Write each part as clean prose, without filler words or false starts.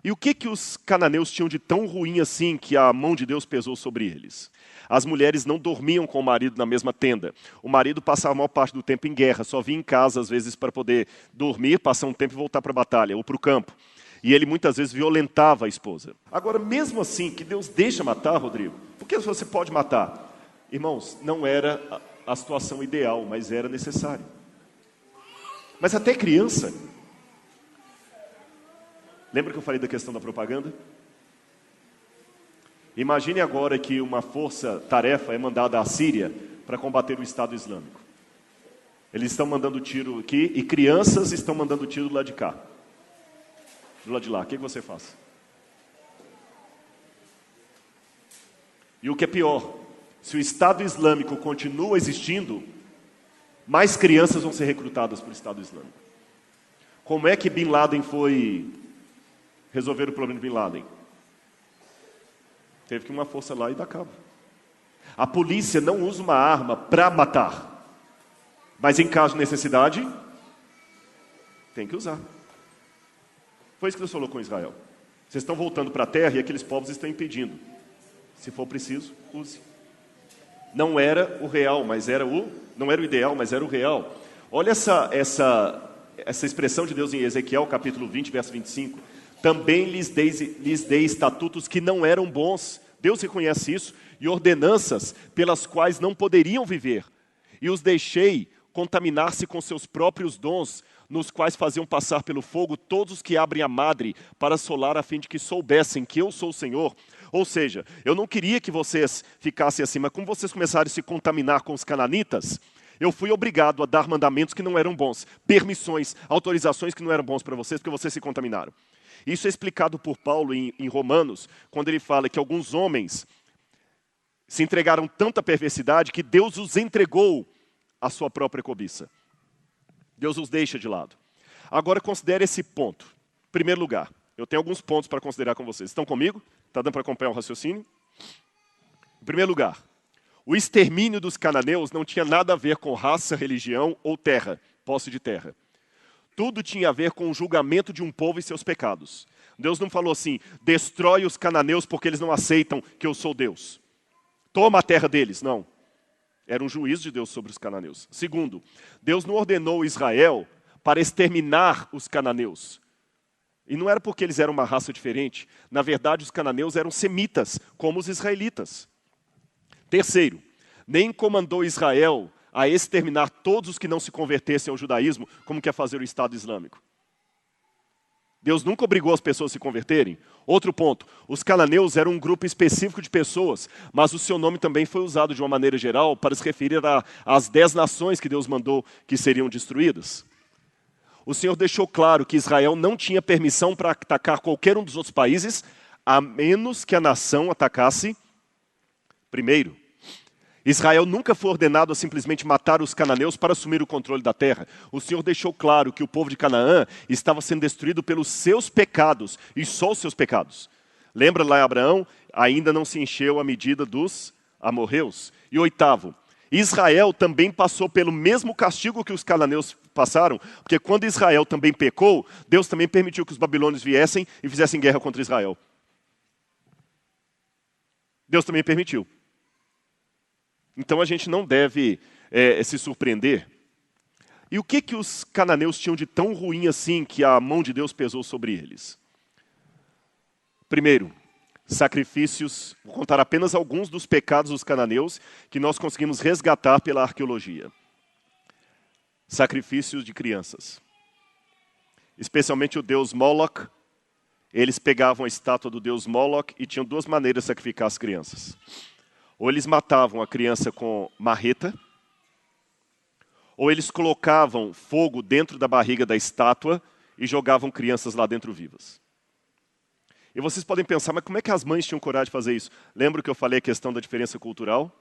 E o que os cananeus tinham de tão ruim assim que a mão de Deus pesou sobre eles? As mulheres não dormiam com o marido na mesma tenda. O marido passava a maior parte do tempo em guerra, só vinha em casa às vezes para poder dormir, passar um tempo e voltar para a batalha ou para o campo. E ele muitas vezes violentava a esposa. Agora, mesmo assim, que Deus deixa matar, Rodrigo, por que você pode matar? Irmãos, não era a situação ideal, mas era necessário. Mas até criança. Lembra que eu falei da questão da propaganda? Imagine agora que uma força-tarefa é mandada à Síria para combater o Estado Islâmico. Eles estão mandando tiro aqui e crianças estão mandando tiro do lado de cá. Do lado de lá. O que você faz? E o que é pior, se o Estado Islâmico continua existindo, mais crianças vão ser recrutadas para o Estado Islâmico. Como é que Bin Laden foi resolver o problema de Bin Laden? Teve que uma força lá e dar cabo. A polícia não usa uma arma para matar, mas em caso de necessidade, tem que usar. Foi isso que Deus falou com Israel. Vocês estão voltando para a terra e aqueles povos estão impedindo. Se for preciso, use. Não era o real, mas era não era o ideal, mas era o real. Olha essa expressão de Deus em Ezequiel, capítulo 20, verso 25. Também lhes dei estatutos que não eram bons. Deus reconhece isso. E ordenanças pelas quais não poderiam viver. E os deixei contaminar-se com seus próprios dons, nos quais faziam passar pelo fogo todos os que abrem a madre para assolar, a fim de que soubessem que eu sou o Senhor. Ou seja, eu não queria que vocês ficassem assim, mas como vocês começaram a se contaminar com os cananitas, eu fui obrigado a dar mandamentos que não eram bons, permissões, autorizações que não eram bons para vocês, porque vocês se contaminaram. Isso é explicado por Paulo em Romanos, quando ele fala que alguns homens se entregaram tanta perversidade que Deus os entregou à sua própria cobiça. Deus os deixa de lado. Agora considere esse ponto. Em primeiro lugar, eu tenho alguns pontos para considerar com vocês. Estão comigo? Está dando para acompanhar o raciocínio? Em primeiro lugar, o extermínio dos cananeus não tinha nada a ver com raça, religião ou terra, posse de terra. Tudo tinha a ver com o julgamento de um povo e seus pecados. Deus não falou assim, destrói os cananeus porque eles não aceitam que eu sou Deus. Toma a terra deles, não. Era um juízo de Deus sobre os cananeus. Segundo, Deus não ordenou Israel para exterminar os cananeus. E não era porque eles eram uma raça diferente. Na verdade, os cananeus eram semitas, como os israelitas. Terceiro, nem comandou Israel a exterminar todos os que não se convertessem ao judaísmo, como quer fazer o Estado Islâmico. Deus nunca obrigou as pessoas a se converterem. Outro ponto, os cananeus eram um grupo específico de pessoas, mas o seu nome também foi usado de uma maneira geral para se referir às 10 nações que Deus mandou que seriam destruídas. O Senhor deixou claro que Israel não tinha permissão para atacar qualquer um dos outros países, a menos que a nação atacasse primeiro. Israel nunca foi ordenado a simplesmente matar os cananeus para assumir o controle da terra. O Senhor deixou claro que o povo de Canaã estava sendo destruído pelos seus pecados, e só os seus pecados. Lembra lá Abraão? Ainda não se encheu a medida dos amorreus. E oitavo, Israel também passou pelo mesmo castigo que os cananeus passaram, porque quando Israel também pecou, Deus também permitiu que os babilônios viessem e fizessem guerra contra Israel. Deus também permitiu. Então a gente não deve se surpreender. E o que os cananeus tinham de tão ruim assim que a mão de Deus pesou sobre eles? Primeiro, sacrifícios. Vou contar apenas alguns dos pecados dos cananeus que nós conseguimos resgatar pela arqueologia. Sacrifícios de crianças. Especialmente o deus Moloch. Eles pegavam a estátua do deus Moloch e tinham duas maneiras de sacrificar as crianças. Ou eles matavam a criança com marreta, ou eles colocavam fogo dentro da barriga da estátua e jogavam crianças lá dentro vivas. E vocês podem pensar, mas como é que as mães tinham coragem de fazer isso? Lembra que eu falei a questão da diferença cultural?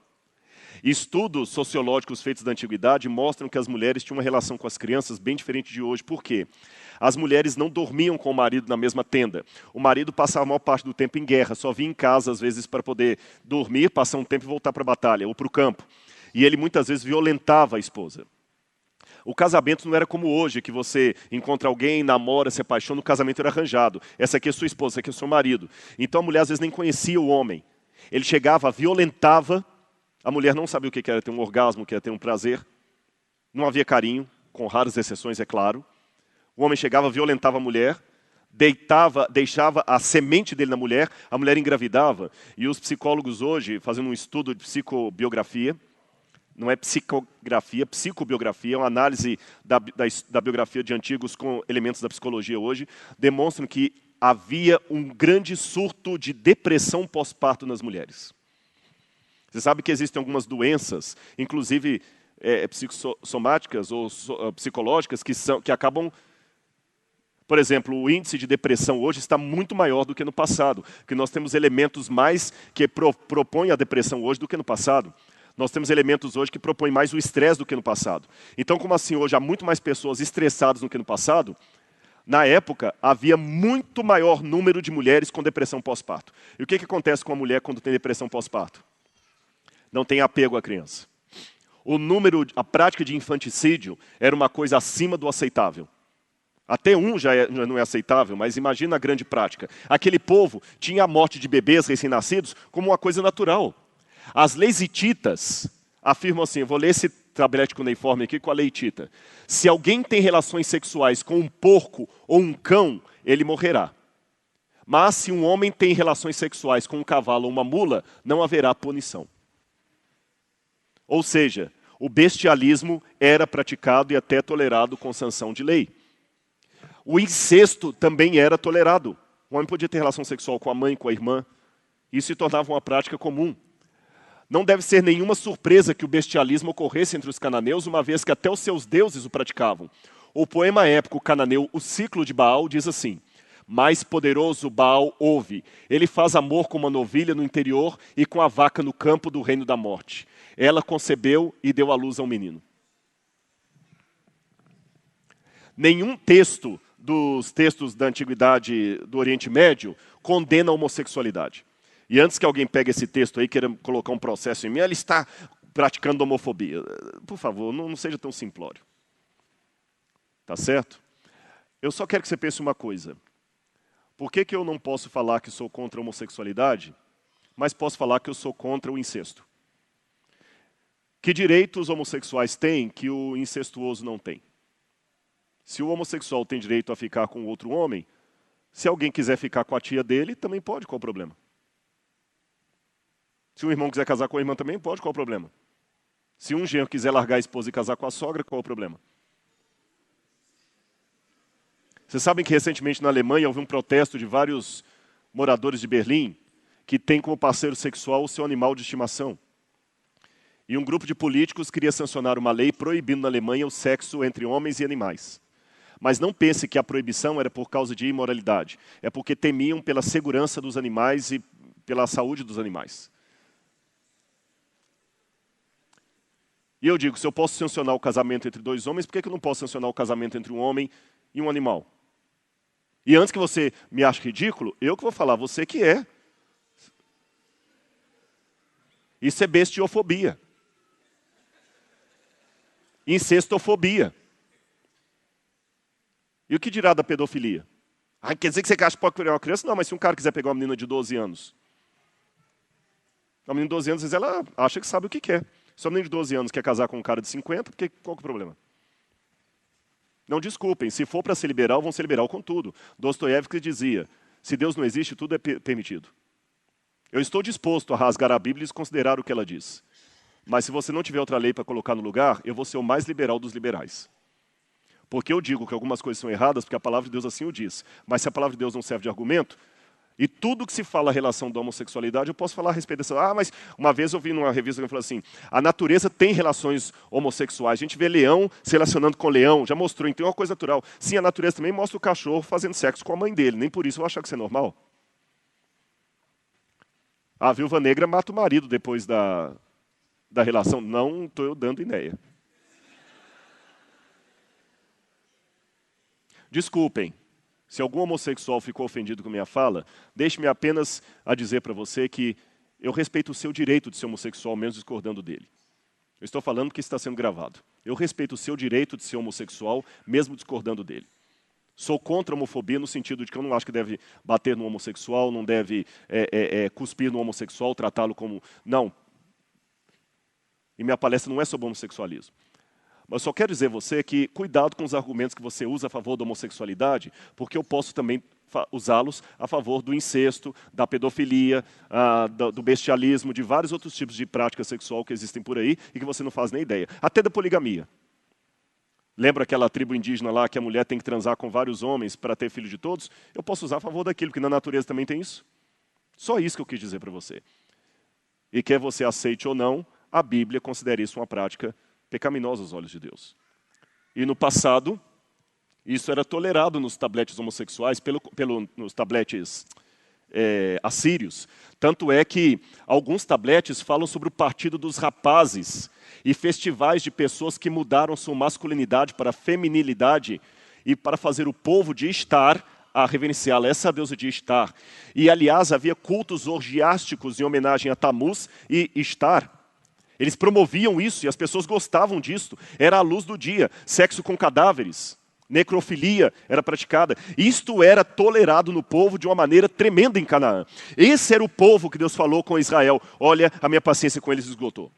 Estudos sociológicos feitos da antiguidade mostram que as mulheres tinham uma relação com as crianças bem diferente de hoje. Por quê? As mulheres não dormiam com o marido na mesma tenda. O marido passava a maior parte do tempo em guerra, só vinha em casa às vezes para poder dormir, passar um tempo e voltar para a batalha ou para o campo. E ele muitas vezes violentava a esposa. O casamento não era como hoje, que você encontra alguém, namora, se apaixona, o casamento era arranjado. Essa aqui é sua esposa, essa aqui é seu marido. Então a mulher às vezes nem conhecia o homem. Ele chegava, violentava, a mulher não sabia o que era ter um orgasmo, o que era ter um prazer. Não havia carinho, com raras exceções, é claro. O homem chegava, violentava a mulher, deixava a semente dele na mulher, a mulher engravidava. E os psicólogos hoje, fazendo um estudo de psicobiografia, não é psicografia, psicobiografia, é uma análise da biografia de antigos com elementos da psicologia hoje, demonstram que havia um grande surto de depressão pós-parto nas mulheres. Você sabe que existem algumas doenças, inclusive psicossomáticas ou psicológicas, que acabam... Por exemplo, o índice de depressão hoje está muito maior do que no passado, porque nós temos elementos mais que propõem a depressão hoje do que no passado. Nós temos elementos hoje que propõem mais o estresse do que no passado. Então, como assim hoje há muito mais pessoas estressadas do que no passado, na época havia muito maior número de mulheres com depressão pós-parto. E o que acontece com a mulher quando tem depressão pós-parto? Não tem apego à criança. A prática de infanticídio era uma coisa acima do aceitável. Até já não é aceitável, mas imagina a grande prática. Aquele povo tinha a morte de bebês recém-nascidos como uma coisa natural. As leis hititas afirmam assim, eu vou ler esse tablete cuneiforme aqui com a lei hitita. Se alguém tem relações sexuais com um porco ou um cão, ele morrerá. Mas se um homem tem relações sexuais com um cavalo ou uma mula, não haverá punição. Ou seja, o bestialismo era praticado e até tolerado com sanção de lei. O incesto também era tolerado. O homem podia ter relação sexual com a mãe, com a irmã. Isso se tornava uma prática comum. Não deve ser nenhuma surpresa que o bestialismo ocorresse entre os cananeus, uma vez que até os seus deuses o praticavam. O poema épico cananeu, O Ciclo de Baal, diz assim: mais poderoso Baal ouve. Ele faz amor com uma novilha no interior e com a vaca no campo do reino da morte. Ela concebeu e deu à luz a um menino. Nenhum texto dos textos da antiguidade do Oriente Médio condena a homossexualidade. E antes que alguém pegue esse texto aí e queira colocar um processo em mim, ele está praticando homofobia. Por favor, não seja tão simplório. Tá certo? Eu só quero que você pense uma coisa. Por que eu não posso falar que sou contra a homossexualidade, mas posso falar que eu sou contra o incesto? Que direitos homossexuais têm que o incestuoso não tem? Se o homossexual tem direito a ficar com outro homem, se alguém quiser ficar com a tia dele, também pode, qual o problema? Se um irmão quiser casar com a irmã, também pode, qual o problema? Se um genro quiser largar a esposa e casar com a sogra, qual o problema? Vocês sabem que recentemente na Alemanha houve um protesto de vários moradores de Berlim que têm como parceiro sexual o seu animal de estimação. E um grupo de políticos queria sancionar uma lei proibindo na Alemanha o sexo entre homens e animais. Mas não pense que a proibição era por causa de imoralidade. É porque temiam pela segurança dos animais e pela saúde dos animais. E eu digo, se eu posso sancionar o casamento entre dois homens, por que eu não posso sancionar o casamento entre um homem e um animal? E antes que você me ache ridículo, eu que vou falar, você que é. Isso é bestiofobia. Incestofobia. E o que dirá da pedofilia? Ah, quer dizer que você acha que pode pegar uma criança? Não, mas se um cara quiser pegar uma menina de 12 anos. Uma menina de 12 anos, às vezes ela acha que sabe o que quer. Se uma menina de 12 anos quer casar com um cara de 50, qual que é o problema? Não desculpem, se for para ser liberal, vão ser liberal com tudo. Dostoiévski dizia, se Deus não existe, tudo é permitido. Eu estou disposto a rasgar a Bíblia e desconsiderar o que ela diz. Mas se você não tiver outra lei para colocar no lugar, eu vou ser o mais liberal dos liberais. Porque eu digo que algumas coisas são erradas, porque a palavra de Deus assim o diz. Mas se a palavra de Deus não serve de argumento, e tudo que se fala a relação da homossexualidade, eu posso falar a respeito dessa. Ah, mas uma vez eu vi numa revista que falou assim, a natureza tem relações homossexuais. A gente vê leão se relacionando com leão, já mostrou, então é uma coisa natural. Sim, a natureza também mostra o cachorro fazendo sexo com a mãe dele, nem por isso eu vou achar que isso é normal. A viúva negra mata o marido depois da relação. Não estou eu dando ideia. Desculpem, se algum homossexual ficou ofendido com minha fala, deixe-me apenas a dizer para você que eu respeito o seu direito de ser homossexual, mesmo discordando dele. Eu estou falando que está sendo gravado. Eu respeito o seu direito de ser homossexual, mesmo discordando dele. Sou contra a homofobia no sentido de que eu não acho que deve bater no homossexual, não deve cuspir no homossexual, tratá-lo como... Não. E minha palestra não é sobre homossexualismo. Mas só quero dizer a você que cuidado com os argumentos que você usa a favor da homossexualidade, porque eu posso também usá-los a favor do incesto, da pedofilia, do bestialismo, de vários outros tipos de prática sexual que existem por aí e que você não faz nem ideia. Até da poligamia. Lembra aquela tribo indígena lá que a mulher tem que transar com vários homens para ter filho de todos? Eu posso usar a favor daquilo, porque na natureza também tem isso. Só isso que eu quis dizer para você. E quer você aceite ou não, a Bíblia considera isso uma prática pecaminosa aos olhos de Deus. E no passado, isso era tolerado nos tabletes homossexuais, nos tabletes assírios. Tanto é que alguns tabletes falam sobre o partido dos rapazes e festivais de pessoas que mudaram sua masculinidade para a feminilidade e para fazer o povo de Ishtar a reverenciá-la, essa deusa de Ishtar. E, aliás, havia cultos orgiásticos em homenagem a Tammuz e Ishtar. Eles promoviam isso e as pessoas gostavam disso. Era a luz do dia. Sexo com cadáveres, necrofilia era praticada. Isto era tolerado no povo de uma maneira tremenda em Canaã. Esse era o povo que Deus falou com Israel. Olha, a minha paciência com eles esgotou.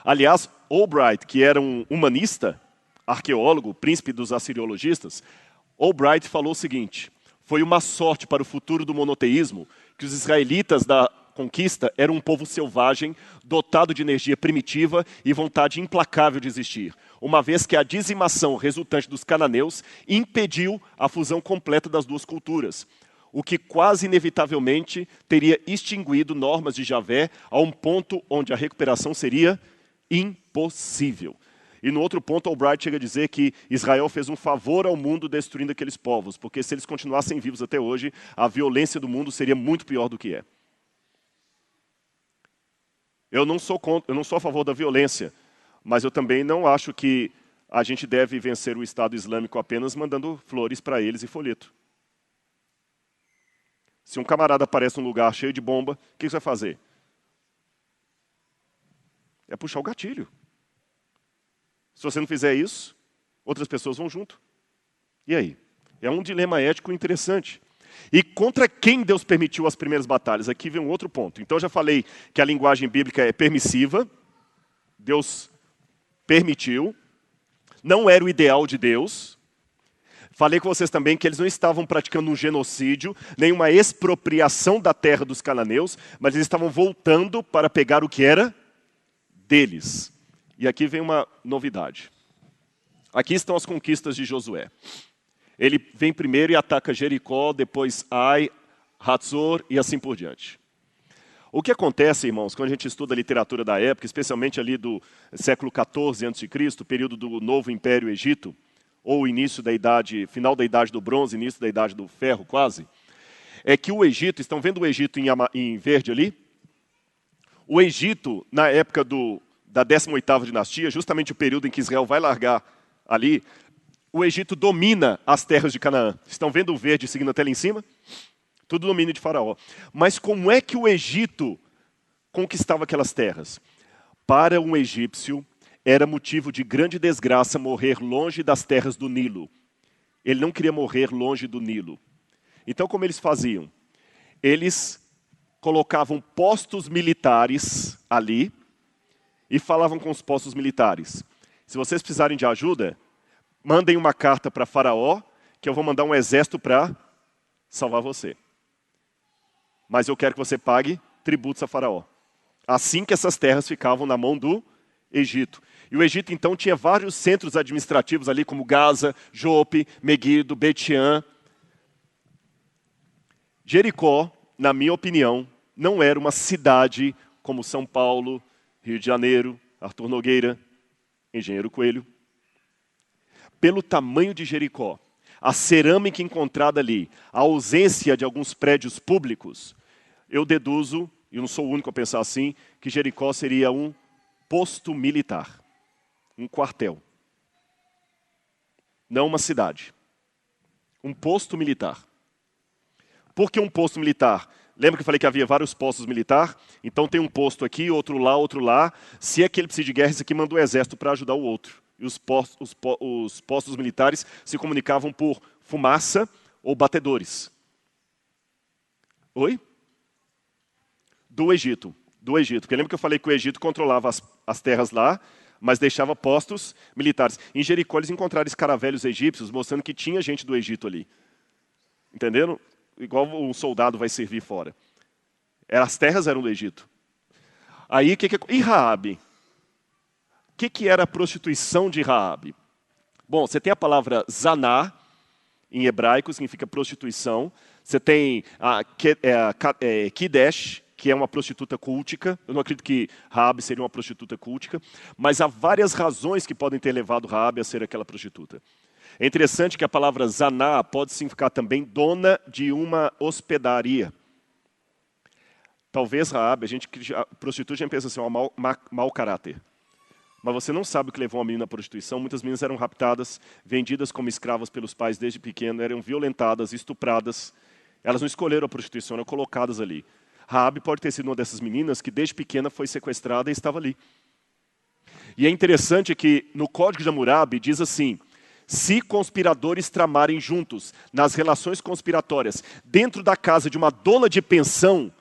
Aliás, Albright, que era um humanista, arqueólogo, príncipe dos assiriologistas, Albright falou o seguinte: foi uma sorte para o futuro do monoteísmo que os israelitas da conquista eram um povo selvagem, dotado de energia primitiva e vontade implacável de existir, uma vez que a dizimação resultante dos cananeus impediu a fusão completa das duas culturas, o que quase inevitavelmente teria extinguido normas de Javé a um ponto onde a recuperação seria impossível. E no outro ponto, Albright chega a dizer que Israel fez um favor ao mundo destruindo aqueles povos, porque se eles continuassem vivos até hoje, a violência do mundo seria muito pior do que é. Eu não sou a favor da violência, mas eu também não acho que a gente deve vencer o Estado Islâmico apenas mandando flores para eles e folheto. Se um camarada aparece num lugar cheio de bomba, o que você vai fazer? É puxar o gatilho. Se você não fizer isso, outras pessoas vão junto. E aí? É um dilema ético interessante. E contra quem Deus permitiu as primeiras batalhas? Aqui vem um outro ponto. Então, eu já falei que a linguagem bíblica é permissiva. Deus permitiu. Não era o ideal de Deus. Falei com vocês também que eles não estavam praticando um genocídio, nem uma expropriação da terra dos cananeus, mas eles estavam voltando para pegar o que era deles. E aqui vem uma novidade. Aqui estão as conquistas de Josué. Ele vem primeiro e ataca Jericó, depois Ai, Hatzor e assim por diante. O que acontece, irmãos, quando a gente estuda a literatura da época, especialmente ali do século XIV a.C., período do Novo Império Egito, ou início da idade, final da Idade do Bronze, início da Idade do Ferro, quase, é que o Egito, estão vendo o Egito em verde ali? O Egito, na época da 18ª dinastia, justamente o período em que Israel vai largar ali, o Egito domina as terras de Canaã. Estão vendo o verde seguindo até lá em cima? Tudo domínio de Faraó. Mas como é que o Egito conquistava aquelas terras? Para um egípcio, era motivo de grande desgraça morrer longe das terras do Nilo. Ele não queria morrer longe do Nilo. Então, como eles faziam? Eles colocavam postos militares ali e falavam com os postos militares: se vocês precisarem de ajuda, mandem uma carta para Faraó, que eu vou mandar um exército para salvar você. Mas eu quero que você pague tributos a Faraó. Assim que essas terras ficavam na mão do Egito. E o Egito, então, tinha vários centros administrativos ali, como Gaza, Jope, Meguido, Bet-Shean. Jericó, na minha opinião, não era uma cidade como São Paulo, Rio de Janeiro, Arthur Nogueira, Engenheiro Coelho. Pelo tamanho de Jericó, a cerâmica encontrada ali, a ausência de alguns prédios públicos, eu deduzo, e não sou o único a pensar assim, que Jericó seria um posto militar, um quartel. Não uma cidade. Um posto militar. Por que um posto militar? Lembra que eu falei que havia vários postos militares? Então tem um posto aqui, outro lá, outro lá. Se aquele precisa de guerra, esse aqui manda o exército para ajudar o outro. E os postos militares se comunicavam por fumaça ou batedores. Oi? Do Egito. Do Egito. Porque lembra que eu falei que o Egito controlava as terras lá, mas deixava postos militares. Em Jericó eles encontraram escaravelhos egípcios, mostrando que tinha gente do Egito ali. Entenderam? Igual um soldado vai servir fora. As terras eram do Egito. Aí, e Raabe? O que era a prostituição de Raabe? Bom, você tem a palavra zaná, em hebraico, significa prostituição. Você tem a Kidesh, que é uma prostituta cultica. Eu não acredito que Raabe seria uma prostituta cultica, mas há várias razões que podem ter levado Raabe a ser aquela prostituta. É interessante que a palavra zaná pode significar também dona de uma hospedaria. Talvez Raabe, a prostituta já pensa assim, mau caráter. Mas você não sabe o que levou uma menina à prostituição. Muitas meninas eram raptadas, vendidas como escravas pelos pais desde pequeno, eram violentadas, estupradas. Elas não escolheram a prostituição, eram colocadas ali. Raabe pode ter sido uma dessas meninas que desde pequena foi sequestrada e estava ali. E é interessante que no Código de Hammurabi diz assim: se conspiradores tramarem juntos nas relações conspiratórias dentro da casa de uma dona de pensão,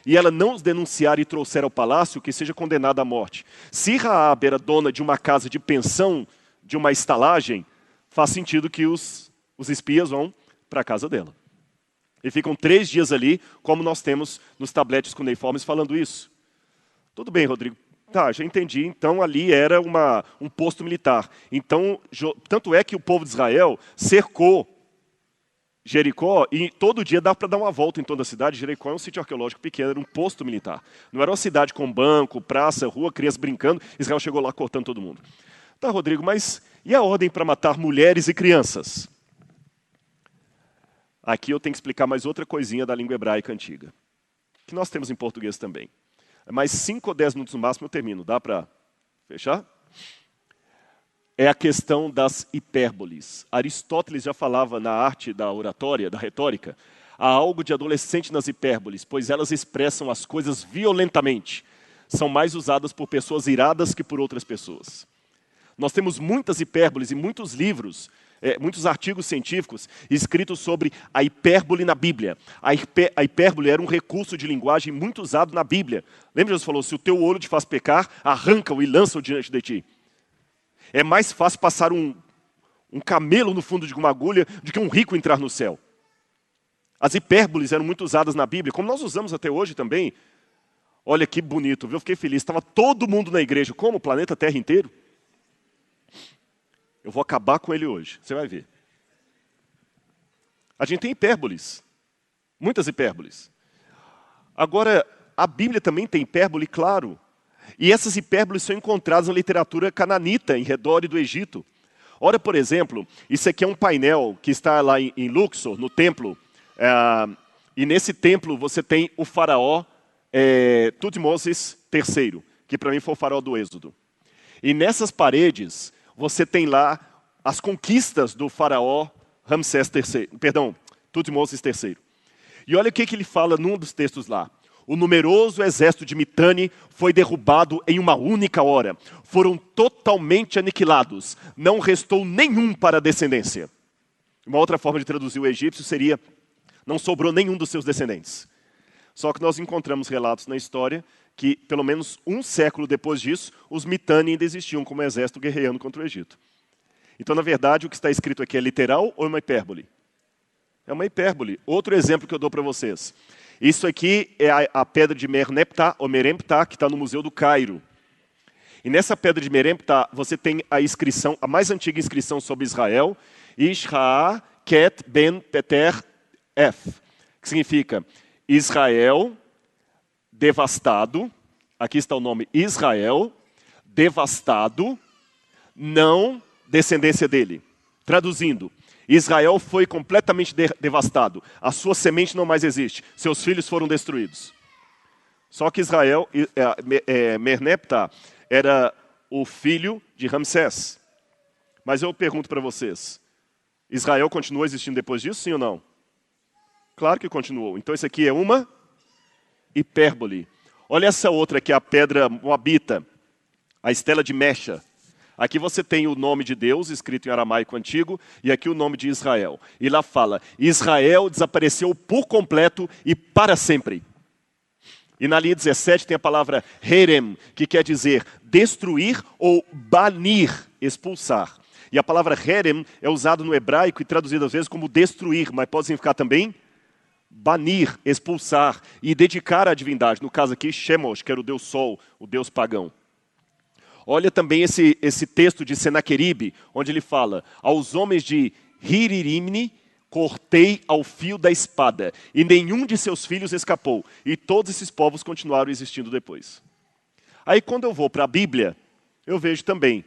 e ela não os denunciar e trouxer ao palácio, que seja condenada à morte. Se Raabe era dona de uma casa de pensão, de uma estalagem, faz sentido que os espias vão para a casa dela. E ficam 3 dias ali, como nós temos nos tabletes cuneiformes falando isso. Tudo bem, Rodrigo. Tá, já entendi. Então ali era um posto militar. Então, tanto é que o povo de Israel cercou Jericó, e todo dia dá para dar uma volta em toda a cidade. Jericó é um sítio arqueológico pequeno, era um posto militar. Não era uma cidade com banco, praça, rua, crianças brincando. Israel chegou lá cortando todo mundo. Tá, Rodrigo, mas e a ordem para matar mulheres e crianças? Aqui eu tenho que explicar mais outra coisinha da língua hebraica antiga, que nós temos em português também. Mais 5 ou 10 minutos no máximo eu termino. Dá para fechar? É a questão das hipérboles. Aristóteles já falava na arte da oratória, da retórica, há algo de adolescente nas hipérboles, pois elas expressam as coisas violentamente. São mais usadas por pessoas iradas que por outras pessoas. Nós temos muitas hipérboles e muitos livros, muitos artigos científicos escritos sobre a hipérbole na Bíblia. A hipérbole era um recurso de linguagem muito usado na Bíblia. Lembra que Jesus falou, se o teu olho te faz pecar, arranca-o e lança-o diante de ti. É mais fácil passar um camelo no fundo de uma agulha do que um rico entrar no céu. As hipérboles eram muito usadas na Bíblia, como nós usamos até hoje também. Olha que bonito, viu? Eu fiquei feliz. Estava todo mundo na igreja. Como? O planeta Terra inteiro. Eu vou acabar com ele hoje, você vai ver. A gente tem hipérboles. Muitas hipérboles. Agora, a Bíblia também tem hipérbole, claro. E essas hipérboles são encontradas na literatura cananita, em redor do Egito. Ora, por exemplo, isso aqui é um painel que está lá em Luxor, no templo. E nesse templo você tem o faraó Tutmoses III, que para mim foi o faraó do Êxodo. E nessas paredes você tem lá as conquistas do faraó Tutmoses III. E olha o que ele fala num dos textos lá. O numeroso exército de Mitane foi derrubado em uma única hora. Foram totalmente aniquilados. Não restou nenhum para a descendência. Uma outra forma de traduzir o egípcio seria, não sobrou nenhum dos seus descendentes. Só que nós encontramos relatos na história que, pelo menos um século depois disso, os Mitane ainda existiam como exército guerreando contra o Egito. Então, na verdade, o que está escrito aqui é literal ou é uma hipérbole? É uma hipérbole. Outro exemplo que eu dou para vocês. Isso aqui é a pedra de Merneptah, ou Meremptah, que está no Museu do Cairo. E nessa pedra de Meremptah, você tem a inscrição, a mais antiga inscrição sobre Israel, Ishra Ket Ben Peter F, que significa Israel devastado, aqui está o nome Israel, devastado, não descendência dele. Traduzindo, Israel foi completamente devastado. A sua semente não mais existe. Seus filhos foram destruídos. Só que Merneptah era o filho de Ramsés. Mas eu pergunto para vocês, Israel continuou existindo depois disso, sim ou não? Claro que continuou. Então isso aqui é uma hipérbole. Olha essa outra aqui, a pedra moabita, a estela de Mecha. Aqui você tem o nome de Deus, escrito em aramaico antigo, e aqui o nome de Israel. E lá fala, Israel desapareceu por completo e para sempre. E na linha 17 tem a palavra herem, que quer dizer destruir ou banir, expulsar. E a palavra herem é usada no hebraico e traduzida às vezes como destruir, mas pode significar também banir, expulsar e dedicar à divindade. No caso aqui, Chemosh, que era o deus sol, o deus pagão. Olha também esse texto de Senaqueribe, onde ele fala, aos homens de Hiririmni, cortei ao fio da espada, e nenhum de seus filhos escapou, e todos esses povos continuaram existindo depois. Aí quando eu vou para a Bíblia, eu vejo também,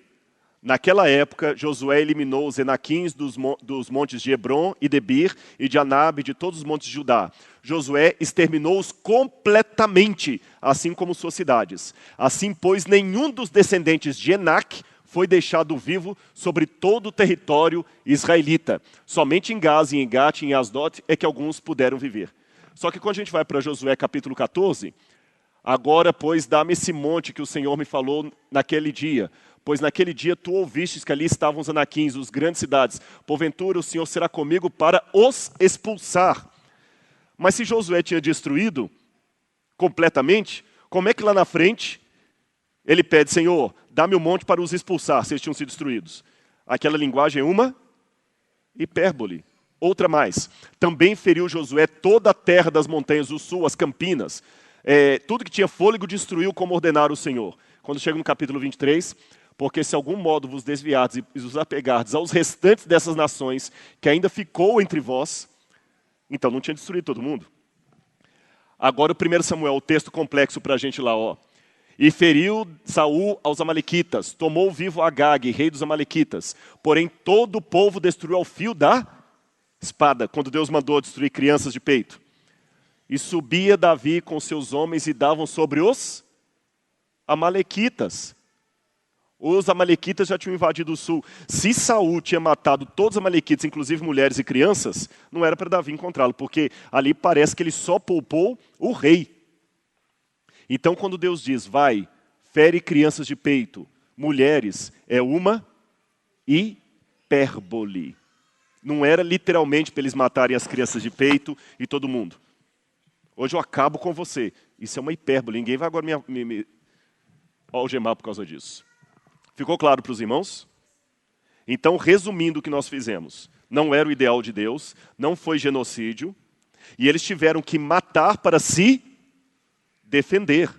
naquela época, Josué eliminou os Enaquins dos montes de Hebron e Debir, e de Anab, e de todos os montes de Judá. Josué exterminou-os completamente, assim como suas cidades. Assim, pois, nenhum dos descendentes de Enac foi deixado vivo sobre todo o território israelita. Somente em Gaza, em Gat e em Asdod é que alguns puderam viver. Só que quando a gente vai para Josué capítulo 14, agora, pois, dá-me esse monte que o Senhor me falou naquele dia. Pois naquele dia tu ouvistes que ali estavam os anaquins, os grandes cidades. Porventura o Senhor será comigo para os expulsar. Mas se Josué tinha destruído completamente, como é que lá na frente ele pede, Senhor, dá-me um monte para os expulsar, se eles tinham sido destruídos? Aquela linguagem é uma hipérbole. Outra mais. Também feriu Josué toda a terra das montanhas do sul, as campinas. Tudo que tinha fôlego destruiu como ordenara o Senhor. Quando chega no capítulo 23, porque se algum modo vos desviardes e vos apegardes aos restantes dessas nações, que ainda ficou entre vós, então não tinha destruído todo mundo. Agora o 1 Samuel, o texto complexo para a gente lá, ó. E feriu Saul aos amalequitas, tomou vivo Agag, rei dos amalequitas. Porém todo o povo destruiu ao fio da espada, quando Deus mandou destruir crianças de peito. E subia Davi com seus homens e davam sobre os amalequitas. Os amalequitas já tinham invadido o sul. Se Saul tinha matado todos os amalequitas, inclusive mulheres e crianças, não era para Davi encontrá-lo, porque ali parece que ele só poupou o rei. Então quando Deus diz, vai, fere crianças de peito, mulheres, é uma hipérbole. Não era literalmente para eles matarem as crianças de peito e todo mundo. Hoje eu acabo com você. Isso é uma hipérbole. Ninguém vai agora me algemar por causa disso. Ficou claro para os irmãos? Então, resumindo o que nós fizemos. Não era o ideal de Deus, não foi genocídio, e eles tiveram que matar para se defender.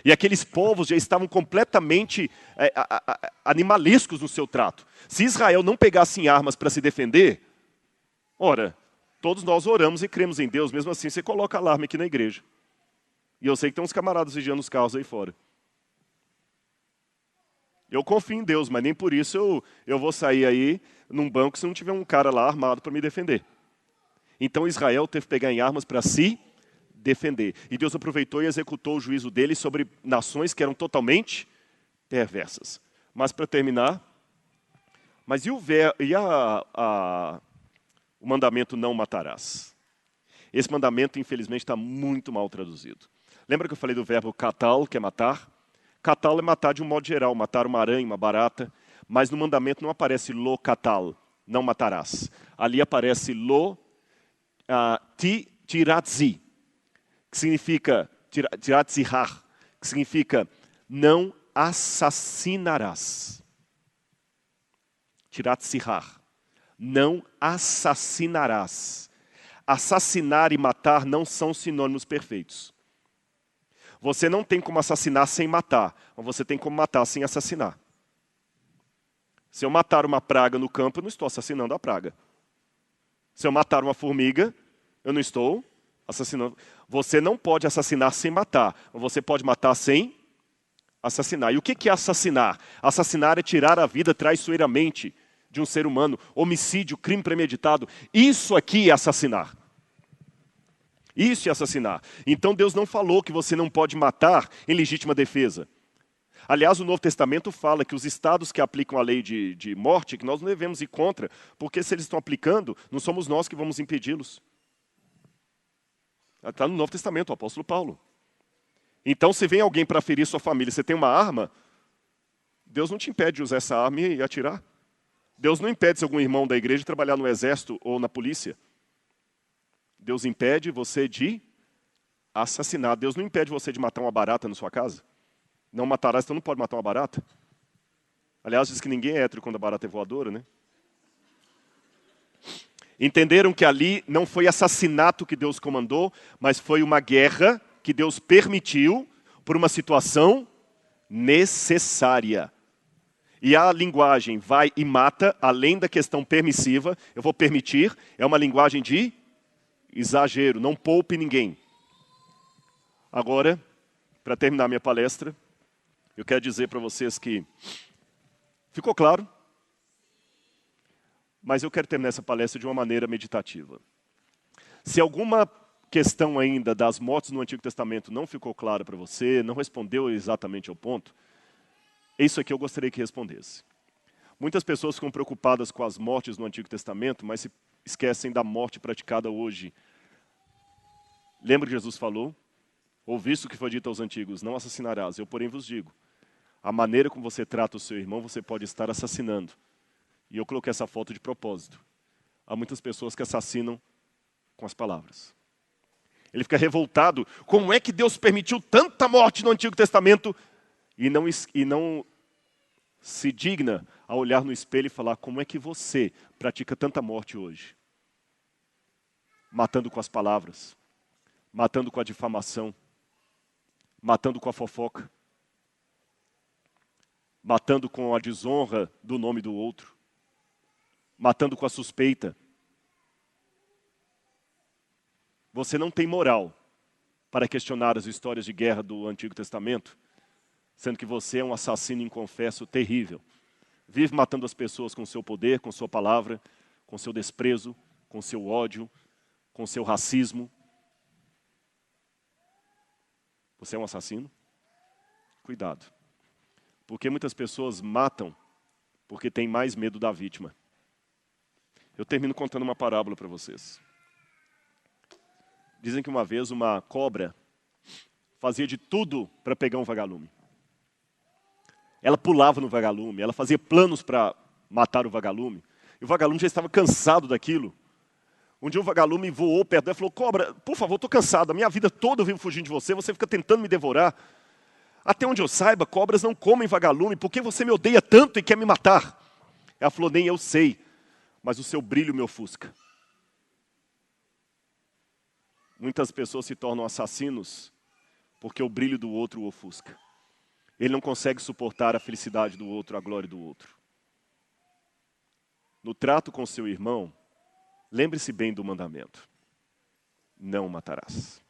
E aqueles povos já estavam completamente animalescos no seu trato. Se Israel não pegasse em armas para se defender, ora, todos nós oramos e cremos em Deus, mesmo assim você coloca alarme aqui na igreja. E eu sei que tem uns camaradas vigiando os carros aí fora. Eu confio em Deus, mas nem por isso eu vou sair aí num banco se não tiver um cara lá armado para me defender. Então Israel teve que pegar em armas para se defender. E Deus aproveitou e executou o juízo dele sobre nações que eram totalmente perversas. Mas para terminar, mas o mandamento não matarás? Esse mandamento, infelizmente, está muito mal traduzido. Lembra que eu falei do verbo katal, que é matar? Katal é matar de um modo geral, matar uma aranha, uma barata, mas no mandamento não aparece lo katal, não matarás. Ali aparece lo tiratzi, que significa tiratzihar, que significa não assassinarás. Tiratzihar, não assassinarás. Assassinar e matar não são sinônimos perfeitos. Você não tem como assassinar sem matar, mas você tem como matar sem assassinar. Se eu matar uma praga no campo, eu não estou assassinando a praga. Se eu matar uma formiga, eu não estou assassinando. Você não pode assassinar sem matar, mas você pode matar sem assassinar. E o que é assassinar? Assassinar é tirar a vida traiçoeiramente de um ser humano, homicídio, crime premeditado. Isso aqui é assassinar. Isso é assassinar. Então Deus não falou que você não pode matar em legítima defesa. Aliás, o Novo Testamento fala que os estados que aplicam a lei de morte, que nós não devemos ir contra, porque se eles estão aplicando, não somos nós que vamos impedi-los. Está no Novo Testamento, o apóstolo Paulo. Então, se vem alguém para ferir sua família, você tem uma arma, Deus não te impede de usar essa arma e atirar. Deus não impede se algum irmão da igreja trabalhar no exército ou na polícia. Deus impede você de assassinar. Deus não impede você de matar uma barata na sua casa. Não matarás, então não pode matar uma barata. Aliás, diz que ninguém é hétero quando a barata é voadora, né? Entenderam que ali não foi assassinato que Deus comandou, mas foi uma guerra que Deus permitiu por uma situação necessária. E a linguagem vai e mata, além da questão permissiva, eu vou permitir, é uma linguagem de exagero, não poupe ninguém. Agora, para terminar minha palestra, eu quero dizer para vocês que ficou claro, mas eu quero terminar essa palestra de uma maneira meditativa. Se alguma questão ainda das mortes no Antigo Testamento não ficou clara para você, não respondeu exatamente ao ponto, isso aqui eu gostaria que respondesse. Muitas pessoas ficam preocupadas com as mortes no Antigo Testamento, mas se esquecem da morte praticada hoje. Lembra que Jesus falou? Ouviste o que foi dito aos antigos, não assassinarás. Eu, porém, vos digo, a maneira como você trata o seu irmão, você pode estar assassinando. E eu coloquei essa foto de propósito. Há muitas pessoas que assassinam com as palavras. Ele fica revoltado. Como é que Deus permitiu tanta morte no Antigo Testamento e não se digna a olhar no espelho e falar como é que você pratica tanta morte hoje? Matando com as palavras, matando com a difamação, matando com a fofoca, matando com a desonra do nome do outro, matando com a suspeita. Você não tem moral para questionar as histórias de guerra do Antigo Testamento, sendo que você é um assassino inconfesso terrível. Vive matando as pessoas com seu poder, com sua palavra, com seu desprezo, com seu ódio, com seu racismo. Você é um assassino? Cuidado. Porque muitas pessoas matam porque têm mais medo da vítima. Eu termino contando uma parábola para vocês. Dizem que uma vez uma cobra fazia de tudo para pegar um vagalume. Ela pulava no vagalume, ela fazia planos para matar o vagalume. E o vagalume já estava cansado daquilo. Um dia o vagalume voou perto dela e falou, cobra, por favor, estou cansado, a minha vida toda eu vivo fugindo de você fica tentando me devorar. Até onde eu saiba, cobras não comem vagalume, por que você me odeia tanto e quer me matar? Ela falou, nem eu sei, mas o seu brilho me ofusca. Muitas pessoas se tornam assassinos porque o brilho do outro o ofusca. Ele não consegue suportar a felicidade do outro, a glória do outro. No trato com seu irmão, lembre-se bem do mandamento. Não matarás.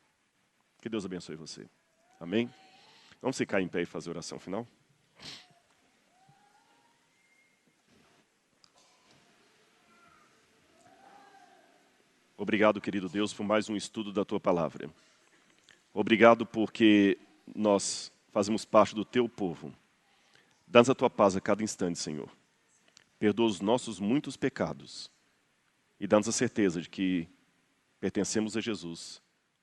Que Deus abençoe você. Amém? Vamos ficar em pé e fazer a oração final? Obrigado, querido Deus, por mais um estudo da Tua Palavra. Obrigado porque nós fazemos parte do Teu povo. Dá-nos a Tua paz a cada instante, Senhor. Perdoa os nossos muitos pecados. E dá-nos a certeza de que pertencemos a Jesus,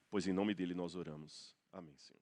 pois em nome dEle nós oramos. Amém, Senhor.